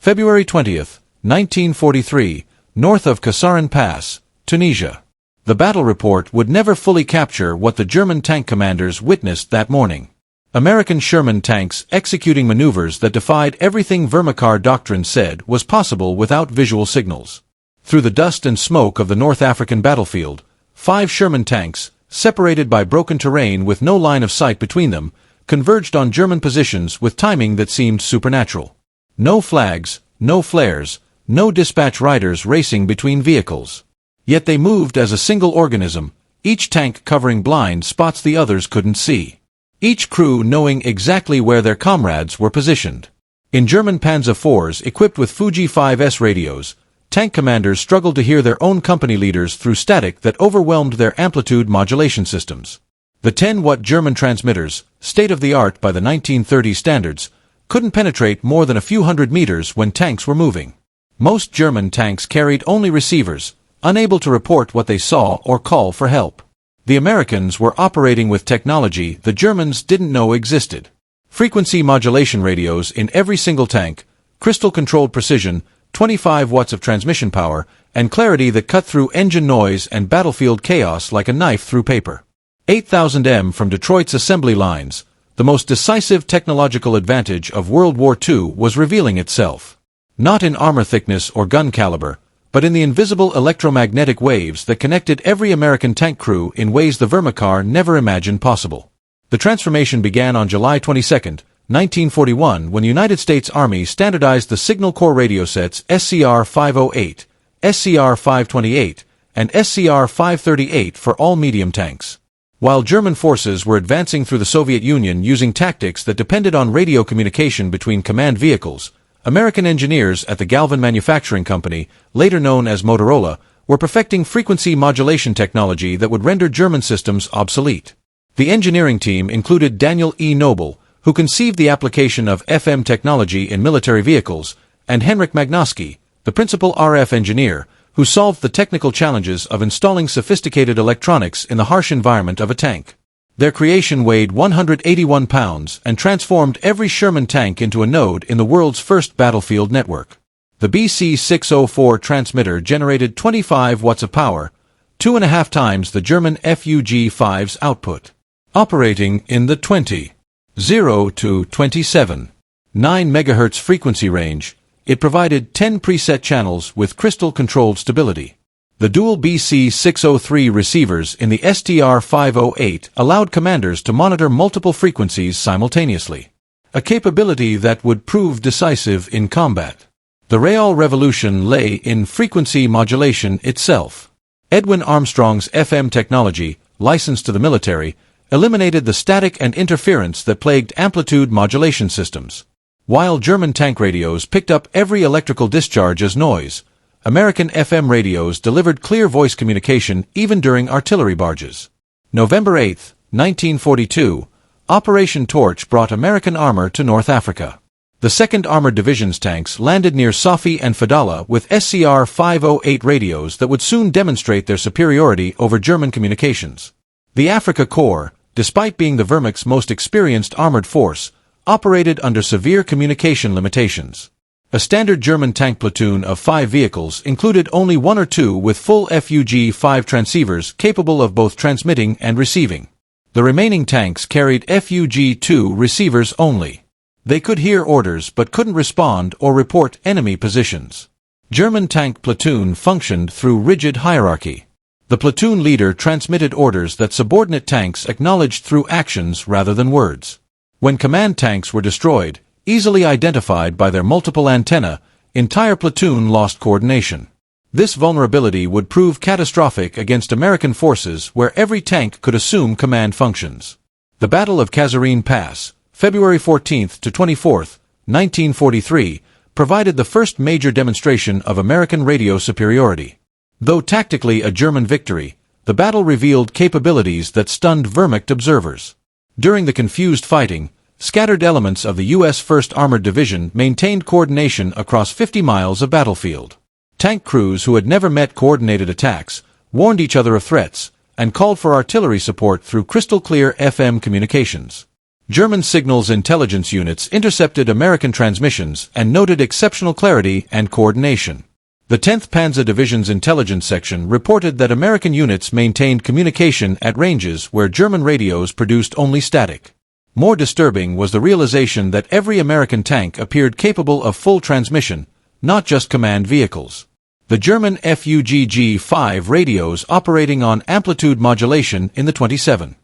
February 20, 1943, north of Kasserine Pass, Tunisia. The battle report would never fully capture what the German tank commanders witnessed that morning. American Sherman tanks executing maneuvers that defied everything Vermicar doctrine said was possible without visual signals. Through the dust and smoke of the North African battlefield, 5 Sherman tanks, separated by broken terrain with no line of sight between them, converged on German positions with timing that seemed supernatural. No flags, no flares, no dispatch riders racing between vehicles. Yet they moved as a single organism, each tank covering blind spots the others couldn't see. Each crew knowing exactly where their comrades were positioned. In German Panzer IVs equipped with Fuji 5S radios, tank commanders struggled to hear their own company leaders through static that overwhelmed their amplitude modulation systems. The 10-watt German transmitters, state-of-the-art by the 1930 standards, couldn't penetrate more than a few hundred meters when tanks were moving. Most German tanks carried only receivers, unable to report what they saw or call for help. The Americans were operating with technology the Germans didn't know existed. Frequency modulation radios in every single tank, crystal-controlled precision, 25 watts of transmission power, and clarity that cut through engine noise and battlefield chaos like a knife through paper. 8,000 m from Detroit's assembly lines, the most decisive technological advantage of World War II was revealing itself. Not in armor thickness or gun caliber, but in the invisible electromagnetic waves that connected every American tank crew in ways the Vermicar never imagined possible. The transformation began on July 22, 1941, when the United States Army standardized the Signal Corps radio sets SCR-508, SCR-528, and SCR-538 for all medium tanks. While German forces were advancing through the Soviet Union using tactics that depended on radio communication between command vehicles, American engineers at the Galvin Manufacturing Company, later known as Motorola, were perfecting frequency modulation technology that would render German systems obsolete. The engineering team included Daniel E. Noble, who conceived the application of FM technology in military vehicles, and Henryk Magnoski, the principal RF engineer, who solved the technical challenges of installing sophisticated electronics in the harsh environment of a tank. Their creation weighed 181 pounds and transformed every Sherman tank into a node in the world's first battlefield network. The BC-604 transmitter generated 25 watts of power, 2.5 times the German FUG-5's output. Operating in the 20, 0 to 27, 9 MHz frequency range, it provided 10 preset channels with crystal-controlled stability. The dual BC-603 receivers in the STR-508 allowed commanders to monitor multiple frequencies simultaneously, a capability that would prove decisive in combat. The real revolution lay in frequency modulation itself. Edwin Armstrong's FM technology, licensed to the military, eliminated the static and interference that plagued amplitude modulation systems. While German tank radios picked up every electrical discharge as noise, American FM radios delivered clear voice communication even during artillery barges. November 8, 1942, Operation Torch brought American armor to North Africa. The 2nd Armored Division's tanks landed near Safi and Fadala with SCR-508 radios that would soon demonstrate their superiority over German communications. The Africa Corps, despite being the Wehrmacht's most experienced armored force, operated under severe communication limitations. A standard German tank platoon of 5 vehicles included only 1 or 2 with full FUG-5 transceivers capable of both transmitting and receiving. The remaining tanks carried FUG-2 receivers only. They could hear orders but couldn't respond or report enemy positions. German tank platoon functioned through rigid hierarchy. The platoon leader transmitted orders that subordinate tanks acknowledged through actions rather than words. When command tanks were destroyed, easily identified by their multiple antennae, entire platoon lost coordination. This vulnerability would prove catastrophic against American forces where every tank could assume command functions. The Battle of Kasserine Pass, February 14 to 24, 1943, provided the first major demonstration of American radio superiority. Though tactically a German victory, the battle revealed capabilities that stunned Wehrmacht observers. During the confused fighting, scattered elements of the U.S. 1st Armored Division maintained coordination across 50 miles of battlefield. Tank crews who had never met coordinated attacks warned each other of threats and called for artillery support through crystal-clear FM communications. German signals intelligence units intercepted American transmissions and noted exceptional clarity and coordination. The 10th Panzer Division's intelligence section reported that American units maintained communication at ranges where German radios produced only static. More disturbing was the realization that every American tank appeared capable of full transmission, not just command vehicles. The German FUGG-5 radios operating on amplitude modulation in the 27.0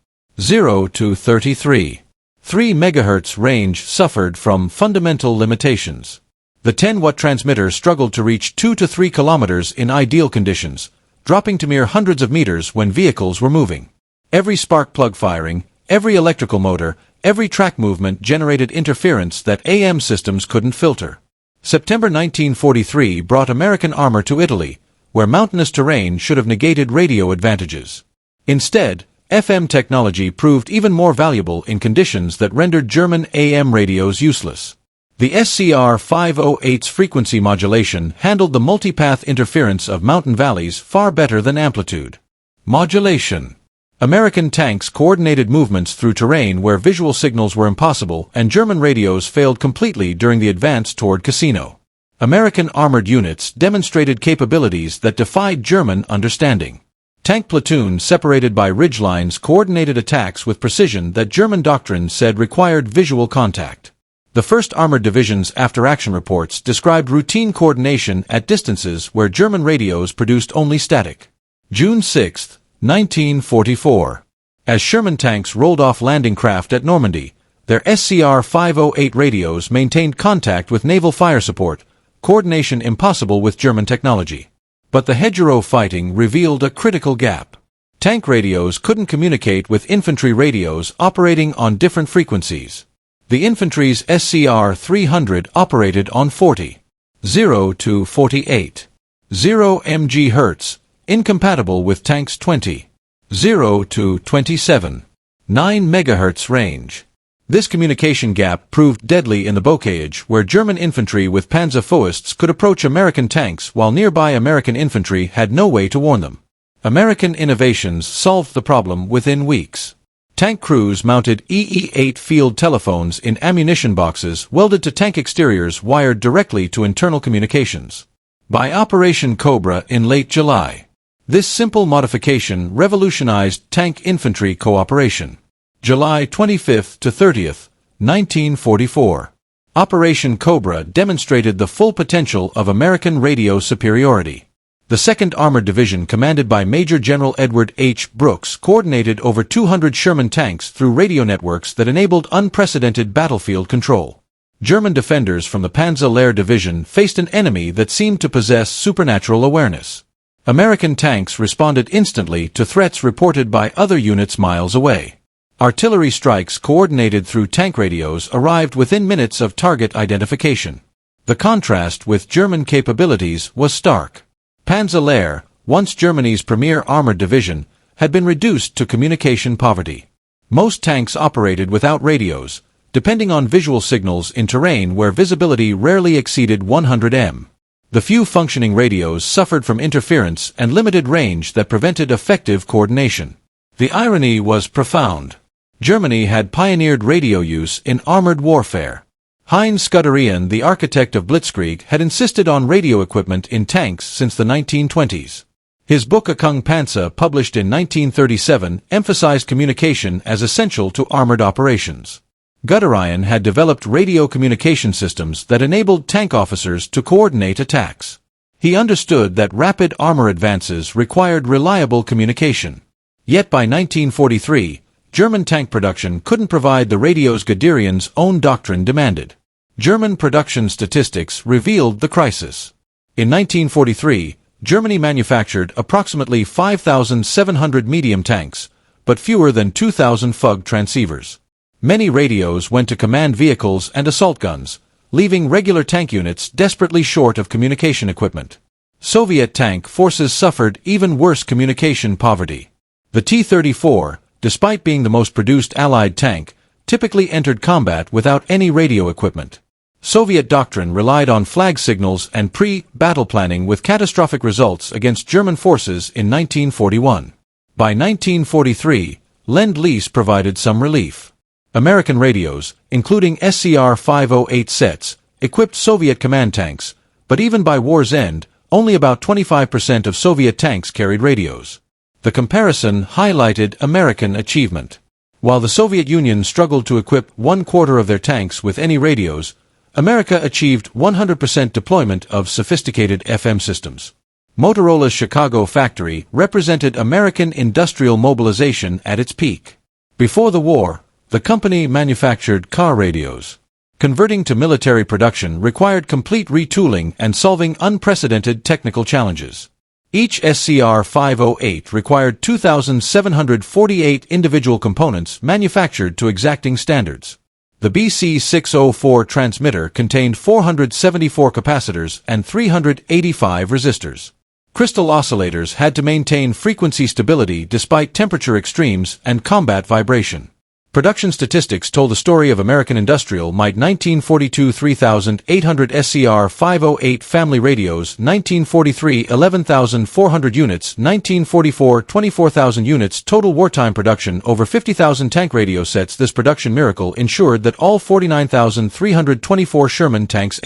to 33.3 MHz range suffered from fundamental limitations. The 10-watt transmitter struggled to reach 2 to 3 kilometers in ideal conditions, dropping to mere hundreds of meters when vehicles were moving. Every spark plug firing, every electrical motor, every track movement generated interference that AM systems couldn't filter. September 1943 brought American armor to Italy, where mountainous terrain should have negated radio advantages. Instead, FM technology proved even more valuable in conditions that rendered German AM radios useless. The SCR 508's frequency modulation handled the multipath interference of mountain valleys far better than amplitude modulation. American tanks coordinated movements through terrain where visual signals were impossible, and German radios failed completely during the advance toward Cassino. American armored units demonstrated capabilities that defied German understanding. Tank platoons separated by ridgelines coordinated attacks with precision that German doctrine said required visual contact. The 1st Armored Division's after-action reports described routine coordination at distances where German radios produced only static. June 6, 1944. As Sherman tanks rolled off landing craft at Normandy, their SCR 508 radios maintained contact with naval fire support, coordination impossible with German technology. But the Hedgerow fighting revealed a critical gap. Tank radios couldn't communicate with infantry radios operating on different frequencies. The infantry's SCR 300 operated on 40.0 to 48.0 MGHz, incompatible with tanks' 20.0 to 27.9 MHz range. This communication gap proved deadly in the Bocage, where German infantry with Panzerfaust could approach American tanks while nearby American infantry had no way to warn them. American innovations solved the problem within weeks. Tank crews mounted EE-8 field telephones in ammunition boxes welded to tank exteriors wired directly to internal communications. By Operation Cobra in late July, this simple modification revolutionized tank infantry cooperation. July 25 to 30, 1944. Operation Cobra demonstrated the full potential of American radio superiority. The 2nd Armored Division, commanded by Major General Edward H. Brooks, coordinated over 200 Sherman tanks through radio networks that enabled unprecedented battlefield control. German defenders from the Panzer-Lehr Division faced an enemy that seemed to possess supernatural awareness. American tanks responded instantly to threats reported by other units miles away. Artillery strikes coordinated through tank radios arrived within minutes of target identification. The contrast with German capabilities was stark. Panzer-Lehr, once Germany's premier armored division, had been reduced to communication poverty. Most tanks operated without radios, depending on visual signals in terrain where visibility rarely exceeded 100 m. The few functioning radios suffered from interference and limited range that prevented effective coordination. The irony was profound. Germany had pioneered radio use in armored warfare. Heinz Guderian, the architect of Blitzkrieg, had insisted on radio equipment in tanks since the 1920s. His book Achtung Panzer, published in 1937, emphasized communication as essential to armored operations. Guderian had developed radio communication systems that enabled tank officers to coordinate attacks. He understood that rapid armor advances required reliable communication. Yet by 1943, German tank production couldn't provide the radios Guderian's own doctrine demanded. German production statistics revealed the crisis. In 1943, Germany manufactured approximately 5,700 medium tanks, but fewer than 2,000 FUG transceivers. Many radios went to command vehicles and assault guns, leaving regular tank units desperately short of communication equipment. Soviet tank forces suffered even worse communication poverty. The T-34, despite being the most produced Allied tank, typically entered combat without any radio equipment. Soviet doctrine relied on flag signals and pre-battle planning, with catastrophic results against German forces in 1941. By 1943, Lend-Lease provided some relief. American radios, including SCR-508 sets, equipped Soviet command tanks, but even by war's end, only about 25% of Soviet tanks carried radios. The comparison highlighted American achievement. While the Soviet Union struggled to equip 1/4 of their tanks with any radios, America achieved 100% deployment of sophisticated FM systems. Motorola's Chicago factory represented American industrial mobilization at its peak. Before the war, the company manufactured car radios. Converting to military production required complete retooling and solving unprecedented technical challenges. Each SCR-508 required 2,748 individual components manufactured to exacting standards. The BC-604 transmitter contained 474 capacitors and 385 resistors. Crystal oscillators had to maintain frequency stability despite temperature extremes and combat vibration. Production statistics told the story of American industrial might: 1942 3,800 SCR-508 family radios, 1943 11,400 units, 1944 24,000 units, total wartime production over 50,000 tank radio sets. This production miracle ensured that all 49,324 Sherman tanks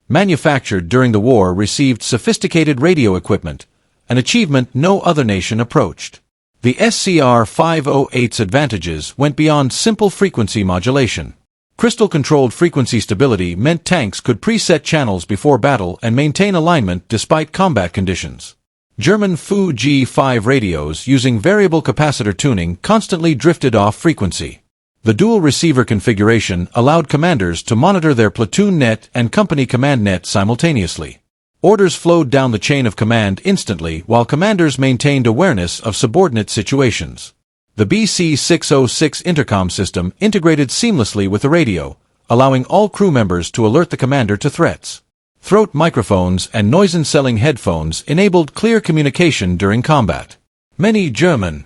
manufactured during the war received sophisticated radio equipment, an achievement no other nation approached. The SCR-508's advantages went beyond simple frequency modulation. Crystal-controlled frequency stability meant tanks could preset channels before battle and maintain alignment despite combat conditions. German Fu G5 radios using variable capacitor tuning constantly drifted off frequency. The dual receiver configuration allowed commanders to monitor their platoon net and company command net simultaneously. Orders flowed down the chain of command instantly while commanders maintained awareness of subordinate situations. The BC-606 intercom system integrated seamlessly with the radio, allowing all crew members to alert the commander to threats. Throat microphones and noise-canceling headphones enabled clear communication during combat. Many German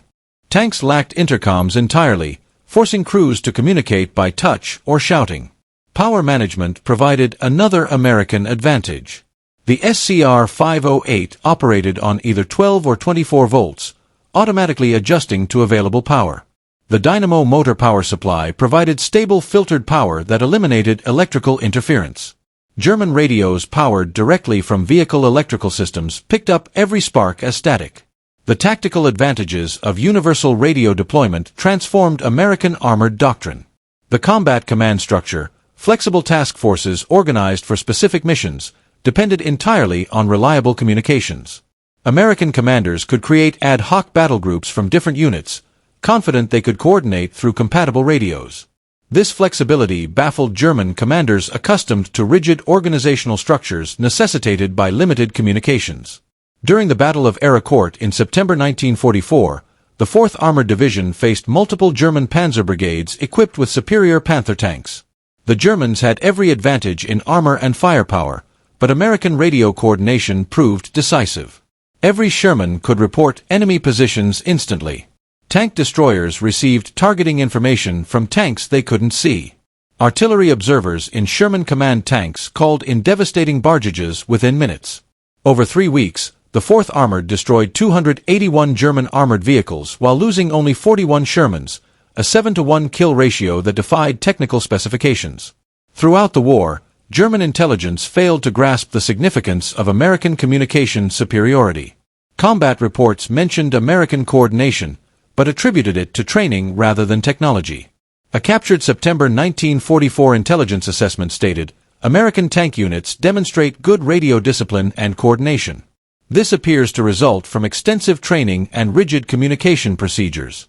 tanks lacked intercoms entirely, forcing crews to communicate by touch or shouting. Power management provided another American advantage. The SCR-508 operated on either 12 or 24 volts, automatically adjusting to available power. The dynamo motor power supply provided stable filtered power that eliminated electrical interference. German radios powered directly from vehicle electrical systems picked up every spark as static. The tactical advantages of universal radio deployment transformed American armored doctrine. The combat command structure, flexible task forces organized for specific missions, depended entirely on reliable communications. American commanders could create ad hoc battle groups from different units, confident they could coordinate through compatible radios. This flexibility baffled German commanders accustomed to rigid organizational structures necessitated by limited communications. During the Battle of Ericourt in September 1944, the 4th Armored Division faced multiple German panzer brigades equipped with superior Panther tanks. The Germans had every advantage in armor and firepower, but American radio coordination proved decisive. Every Sherman could report enemy positions instantly. Tank destroyers received targeting information from tanks they couldn't see. Artillery observers in Sherman command tanks called in devastating barrages within minutes. Over 3 weeks, the 4th Armored destroyed 281 German armored vehicles while losing only 41 Shermans, a 7-to-1 kill ratio that defied technical specifications. Throughout the war, German intelligence failed to grasp the significance of American communication superiority. Combat reports mentioned American coordination, but attributed it to training rather than technology. A captured September 1944 intelligence assessment stated, "American tank units demonstrate good radio discipline and coordination. This appears to result from extensive training and rigid communication procedures."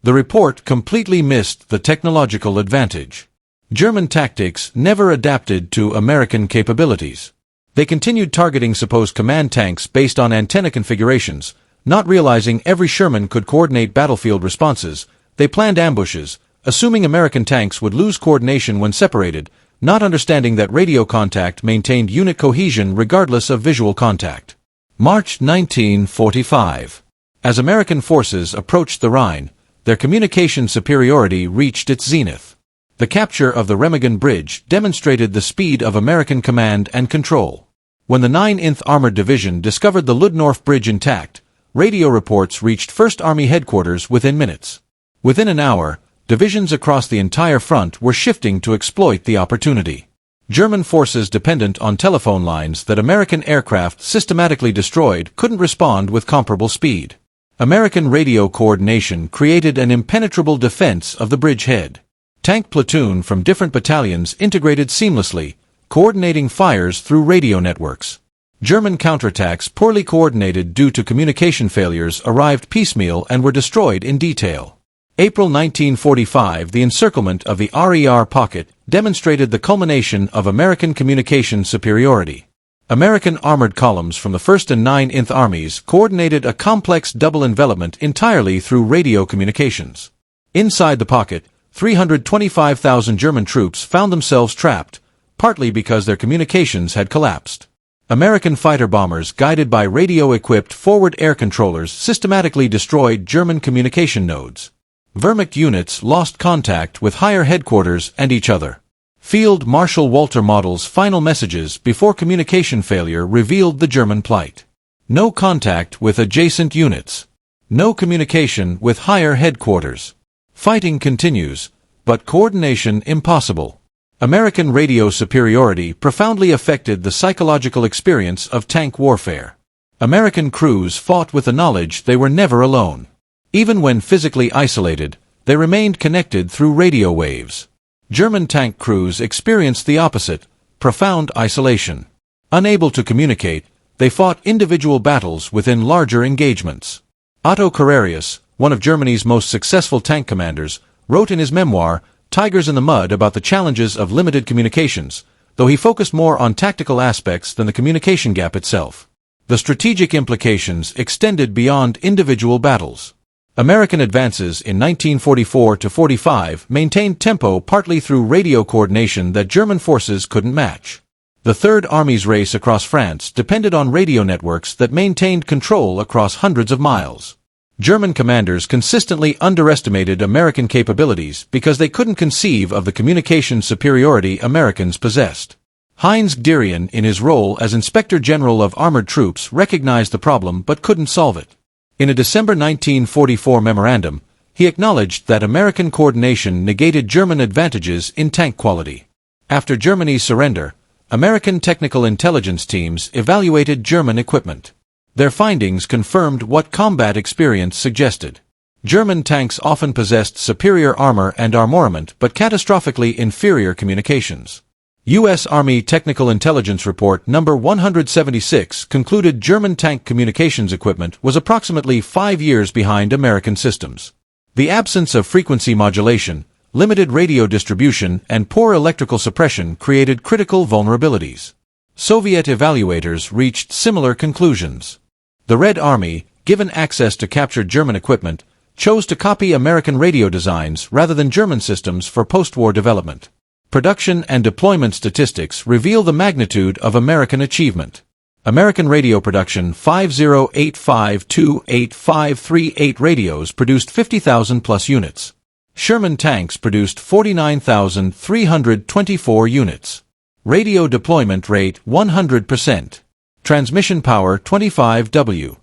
The report completely missed the technological advantage. German tactics never adapted to American capabilities. They continued targeting supposed command tanks based on antenna configurations, not realizing every Sherman could coordinate battlefield responses. They planned ambushes, assuming American tanks would lose coordination when separated, not understanding that radio contact maintained unit cohesion regardless of visual contact. March 1945. As American forces approached the Rhine, their communication superiority reached its zenith. The capture of the Remagen Bridge demonstrated the speed of American command and control. When the 9th Armored Division discovered the Ludendorff Bridge intact, radio reports reached 1st Army headquarters within minutes. Within an hour, Divisions across the entire front were shifting to exploit the opportunity. German forces dependent on telephone lines that American aircraft systematically destroyed couldn't respond with comparable speed. American radio coordination created an impenetrable defense of the bridgehead. Tank platoon from different battalions integrated seamlessly, coordinating fires through radio networks. German counterattacks, poorly coordinated due to communication failures, arrived piecemeal and were destroyed in detail. April 1945, the encirclement of the RER pocket demonstrated the culmination of American communication superiority. American armored columns from the 1st and 9th Armies coordinated a complex double envelopment entirely through radio communications. Inside the pocket, 325,000 German troops found themselves trapped, partly because their communications had collapsed. American fighter bombers, guided by radio-equipped forward air controllers, systematically destroyed German communication nodes. Wehrmacht units lost contact with higher headquarters and each other. Field Marshal Walter Model's final messages before communication failure revealed the German plight. No contact with adjacent units. No communication with higher headquarters. Fighting continues, but coordination impossible. American radio superiority profoundly affected the psychological experience of tank warfare. American crews fought with the knowledge they were never alone. Even when physically isolated, they remained connected through radio waves. German tank crews experienced the opposite, profound isolation. Unable to communicate, they fought individual battles within larger engagements. Otto Carrerius, one of Germany's most successful tank commanders, wrote in his memoir, Tigers in the Mud, about the challenges of limited communications, though he focused more on tactical aspects than the communication gap itself. The strategic implications extended beyond individual battles. American advances in 1944-45 maintained tempo partly through radio coordination that German forces couldn't match. The Third Army's race across France depended on radio networks that maintained control across hundreds of miles. German commanders consistently underestimated American capabilities because they couldn't conceive of the communication superiority Americans possessed. Heinz Guderian, in his role as Inspector General of Armored Troops, recognized the problem but couldn't solve it. In a December 1944 memorandum, he acknowledged that American coordination negated German advantages in tank quality. After Germany's surrender, American technical intelligence teams evaluated German equipment. Their findings confirmed what combat experience suggested. German tanks often possessed superior armor and armament but catastrophically inferior communications. U.S. Army Technical Intelligence Report No. 176 concluded German tank communications equipment was approximately 5 years behind American systems. The absence of frequency modulation, limited radio distribution, and poor electrical suppression created critical vulnerabilities. Soviet evaluators reached similar conclusions. The Red Army, given access to captured German equipment, chose to copy American radio designs rather than German systems for post-war development. Production and deployment statistics reveal the magnitude of American achievement. American radio production 5085-28538 radios produced 50,000 plus units. Sherman tanks produced 49,324 units. Radio deployment rate 100%. Transmission power 25 W.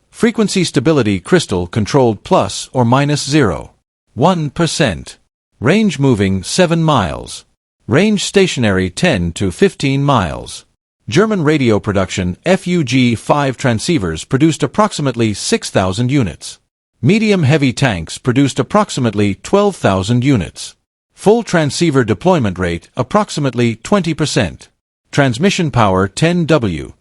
Frequency stability crystal controlled plus or minus 0.1%. Range moving 7 miles. Range stationary 10 to 15 miles. German radio production FUG-5 transceivers produced approximately 6,000 units. Medium-heavy tanks produced approximately 12,000 units. Full transceiver deployment rate approximately 20%. Transmission power 10 W.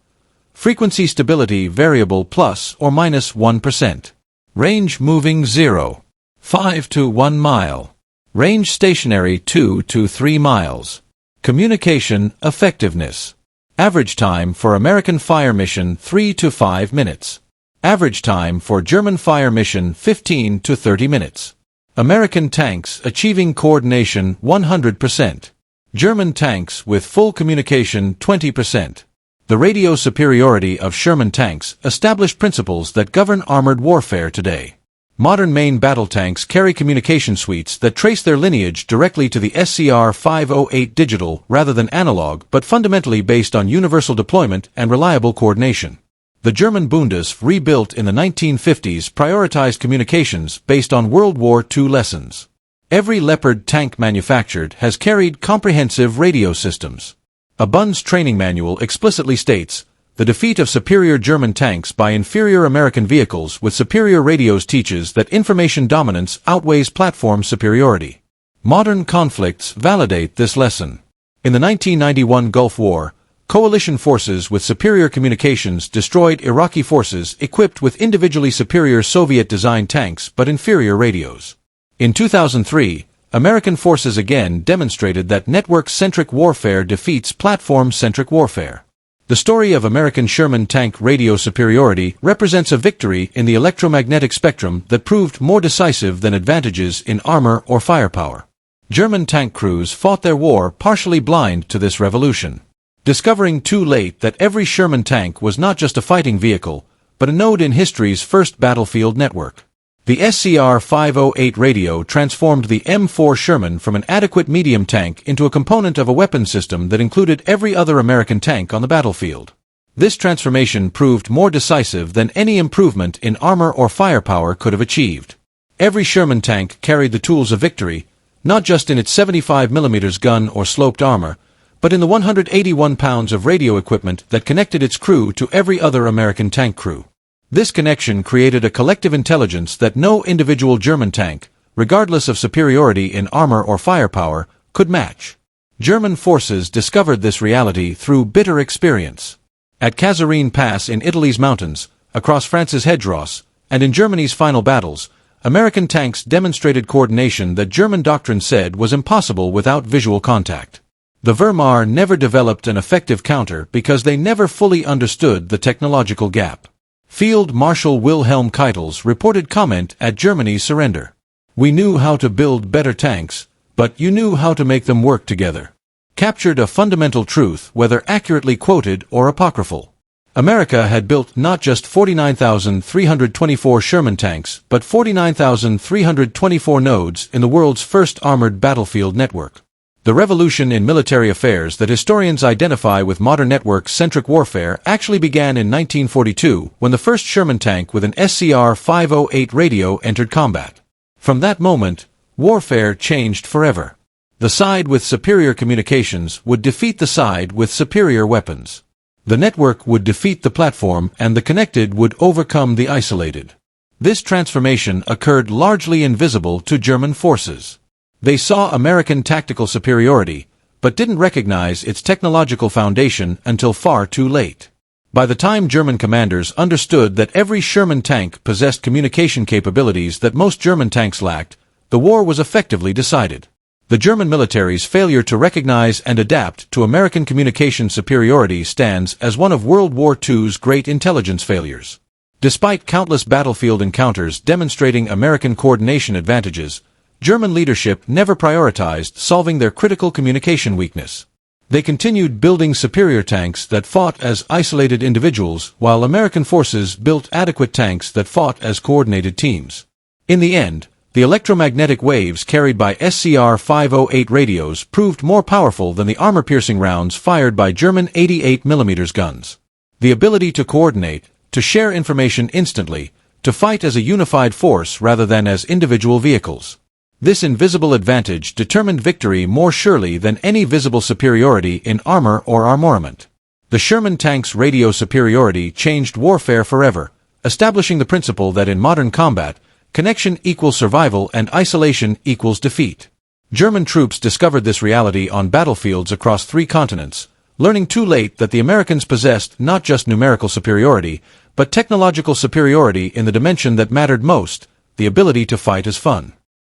Frequency stability variable plus or minus 1%. Range moving 0.5 to 1 mile. Range stationary 2 to 3 miles. Communication effectiveness. Average time for American fire mission 3 to 5 minutes. Average time for German fire mission 15 to 30 minutes. American tanks achieving coordination 100%. German tanks with full communication 20%. The radio superiority of Sherman tanks established principles that govern armored warfare today. Modern main battle tanks carry communication suites that trace their lineage directly to the SCR-508 digital rather than analog, but fundamentally based on universal deployment and reliable coordination. The German Bundeswehr, rebuilt in the 1950s, prioritized communications based on World War II lessons. Every Leopard tank manufactured has carried comprehensive radio systems. A Bun's training manual explicitly states, "The defeat of superior German tanks by inferior American vehicles with superior radios teaches that information dominance outweighs platform superiority." Modern conflicts validate this lesson. In the 1991 Gulf War, coalition forces with superior communications destroyed Iraqi forces equipped with individually superior Soviet-designed tanks but inferior radios. In 2003, American forces again demonstrated that network-centric warfare defeats platform-centric warfare. The story of American Sherman tank radio superiority represents a victory in the electromagnetic spectrum that proved more decisive than advantages in armor or firepower. German tank crews fought their war partially blind to this revolution, discovering too late that every Sherman tank was not just a fighting vehicle, but a node in history's first battlefield network. The SCR-508 radio transformed the M4 Sherman from an adequate medium tank into a component of a weapon system that included every other American tank on the battlefield. This transformation proved more decisive than any improvement in armor or firepower could have achieved. Every Sherman tank carried the tools of victory, not just in its 75mm gun or sloped armor, but in the 181 pounds of radio equipment that connected its crew to every other American tank crew. This connection created a collective intelligence that no individual German tank, regardless of superiority in armor or firepower, could match. German forces discovered this reality through bitter experience. At Kasserine Pass in Italy's mountains, across France's hedgerows, and in Germany's final battles, American tanks demonstrated coordination that German doctrine said was impossible without visual contact. The Wehrmacht never developed an effective counter because they never fully understood the technological gap. Field Marshal Wilhelm Keitel's reported comment at Germany's surrender: "We knew how to build better tanks, but you knew how to make them work together," captured a fundamental truth, whether accurately quoted or apocryphal. America had built not just 49,324 Sherman tanks, but 49,324 nodes in the world's first armored battlefield network. The revolution in military affairs that historians identify with modern network-centric warfare actually began in 1942 when the first Sherman tank with an SCR-508 radio entered combat. From that moment, warfare changed forever. The side with superior communications would defeat the side with superior weapons. The network would defeat the platform and the connected would overcome the isolated. This transformation occurred largely invisible to German forces. They saw American tactical superiority, but didn't recognize its technological foundation until far too late. By the time German commanders understood that every Sherman tank possessed communication capabilities that most German tanks lacked, the war was effectively decided. The German military's failure to recognize and adapt to American communication superiority stands as one of World War II's great intelligence failures. Despite countless battlefield encounters demonstrating American coordination advantages, German leadership never prioritized solving their critical communication weakness. They continued building superior tanks that fought as isolated individuals, while American forces built adequate tanks that fought as coordinated teams. In the end, the electromagnetic waves carried by SCR-508 radios proved more powerful than the armor-piercing rounds fired by German 88mm guns. The ability to coordinate, to share information instantly, to fight as a unified force rather than as individual vehicles. This invisible advantage determined victory more surely than any visible superiority in armor or armament. The Sherman tank's radio superiority changed warfare forever, establishing the principle that in modern combat, connection equals survival and isolation equals defeat. German troops discovered this reality on battlefields across 3 continents, learning too late that the Americans possessed not just numerical superiority, but technological superiority in the dimension that mattered most: the ability to fight as fun.